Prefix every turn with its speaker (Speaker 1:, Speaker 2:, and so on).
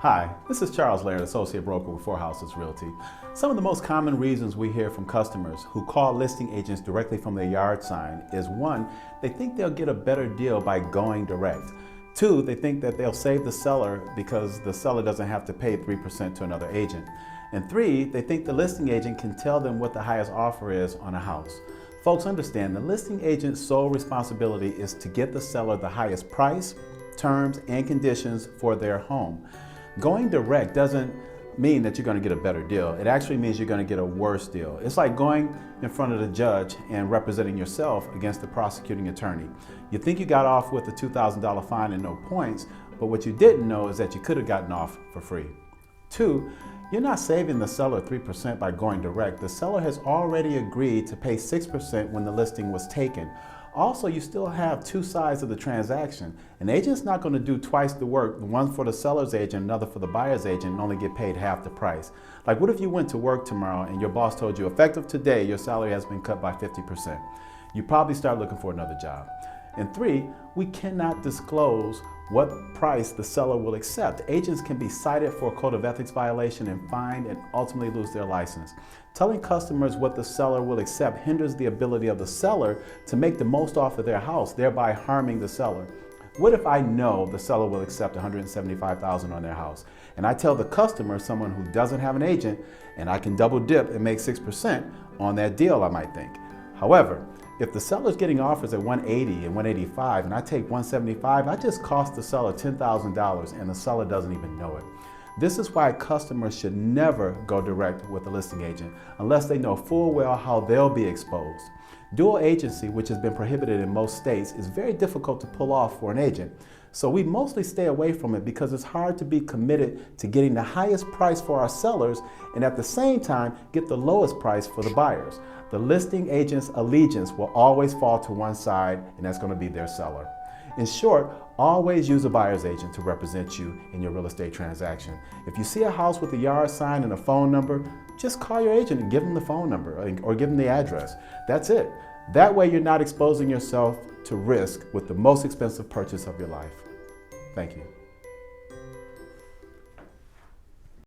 Speaker 1: Hi, this is Charles Laird, Associate Broker with 4 Houses Realty. Some of the most common reasons we hear from customers who call listing agents directly from their yard sign is 1, they think they'll get a better deal by going direct. 2, they think that they'll save the seller because the seller doesn't have to pay 3% to another agent. And 3, they think the listing agent can tell them what the highest offer is on a house. Folks, understand the listing agent's sole responsibility is to get the seller the highest price, terms, and conditions for their home. Going direct doesn't mean that you're going to get a better deal. It actually means you're going to get a worse deal. It's like going in front of the judge and representing yourself against the prosecuting attorney. You think you got off with a $2,000 fine and no points, but what you didn't know is that you could have gotten off for free. 2, you're not saving the seller 3% by going direct. The seller has already agreed to pay 6% when the listing was taken. Also, you still have 2 sides of the transaction. An agent's not going to do twice the work, one for the seller's agent, another for the buyer's agent, and only get paid half the price. Like, what if you went to work tomorrow and your boss told you, effective today, your salary has been cut by 50%? You probably start looking for another job. And 3, we cannot disclose what price the seller will accept. Agents can be cited for a code of ethics violation and fined and ultimately lose their license. Telling customers what the seller will accept hinders the ability of the seller to make the most off of their house, thereby harming the seller. What if I know the seller will accept $175,000 on their house, and I tell the customer, someone who doesn't have an agent, and I can double dip and make 6% on that deal, I might think. However, if the seller's getting offers at $180 and $185 and I take $175, I just cost the seller $10,000 and the seller doesn't even know it. This is why customers should never go direct with a listing agent unless they know full well how they'll be exposed. Dual agency, which has been prohibited in most states, is very difficult to pull off for an agent. So we mostly stay away from it because it's hard to be committed to getting the highest price for our sellers and at the same time get the lowest price for the buyers. The listing agent's allegiance will always fall to one side, and that's going to be their seller. In short, always use a buyer's agent to represent you in your real estate transaction. If you see a house with a yard sign and a phone number, just call your agent and give them the phone number or give them the address. That's it. That way you're not exposing yourself to risk with the most expensive purchase of your life. Thank you.